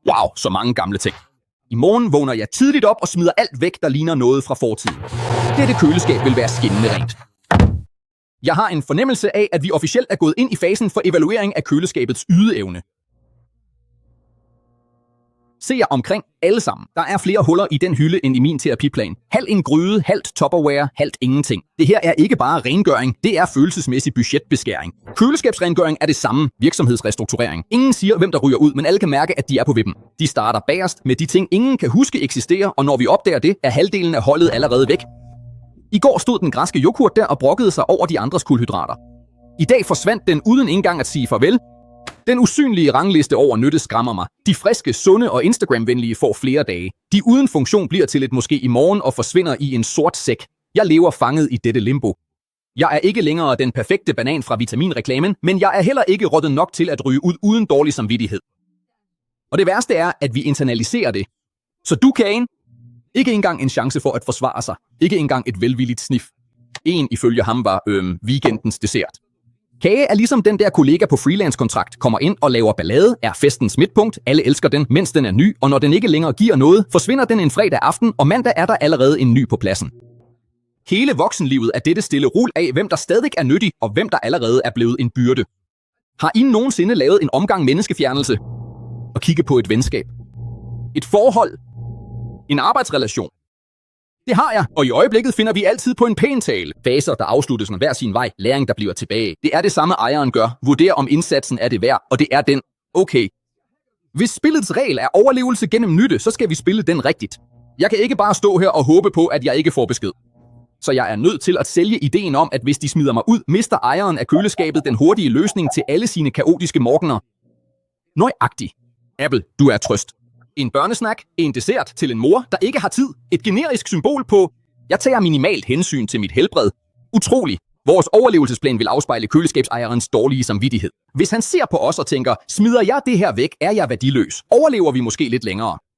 Wow, så mange gamle ting. I morgen vågner jeg tidligt op og smider alt væk, der ligner noget fra fortiden. Dette køleskab vil være skinnende rent. Jeg har en fornemmelse af, at vi officielt er gået ind i fasen for evaluering af køleskabets ydeevne. Se jer omkring alle sammen. Der er flere huller i den hylde end i min terapiplan. Halv en gryde, halvt Tupperware, halvt ingenting. Det her er ikke bare rengøring, det er følelsesmæssig budgetbeskæring. Køleskabsrengøring er det samme, virksomhedsrestrukturering. Ingen siger, hvem der ryger ud, men alle kan mærke, at de er på vippen. De starter bagerst med de ting, ingen kan huske eksisterer, og når vi opdager det, er halvdelen af holdet allerede væk. I går stod den græske yoghurt der og brokkede sig over de andres kulhydrater. I dag forsvandt den uden engang at sige farvel. Den usynlige rangliste over nytte skræmmer mig. De friske, sunde og Instagram-venlige får flere dage. De uden funktion bliver til et måske i morgen og forsvinder i en sort sæk. Jeg lever fanget i dette limbo. Jeg er ikke længere den perfekte banan fra vitaminreklamen, men jeg er heller ikke rådden nok til at ryge ud uden dårlig samvittighed. Og det værste er, at vi internaliserer det. Så du, Kagen, ikke engang en chance for at forsvare sig. Ikke engang et velvilligt snif. En ifølge ham var weekendens dessert. Kage er ligesom den der kollega på freelance-kontrakt, kommer ind og laver ballade, er festens midtpunkt, alle elsker den, mens den er ny, og når den ikke længere giver noget, forsvinder den en fredag aften, og mandag er der allerede en ny på pladsen. Hele voksenlivet er dette stille rul af, hvem der stadig er nyttig, og hvem der allerede er blevet en byrde. Har I nogensinde lavet en omgang menneskefjernelse? Og kigge på et venskab? Et forhold? En arbejdsrelation? Det har jeg, og i øjeblikket finder vi altid på en pæn tale. Faser, der afsluttes med hver sin vej, læring, der bliver tilbage. Det er det samme ejeren gør. Vurder om indsatsen er det værd, og det er den. Okay. Hvis spillets regel er overlevelse gennem nytte, så skal vi spille den rigtigt. Jeg kan ikke bare stå her og håbe på, at jeg ikke får besked. Så jeg er nødt til at sælge ideen om, at hvis de smider mig ud, mister ejeren af køleskabet den hurtige løsning til alle sine kaotiske morgener. Nøjagtig. Apple, du er trøst. En børnesnack, en dessert til en mor, der ikke har tid. Et generisk symbol på, jeg tager minimalt hensyn til mit helbred. Utrolig. Vores overlevelsesplan vil afspejle køleskabsejerens dårlige samvittighed. Hvis han ser på os og tænker, smider jeg det her væk, er jeg værdiløs. Overlever vi måske lidt længere.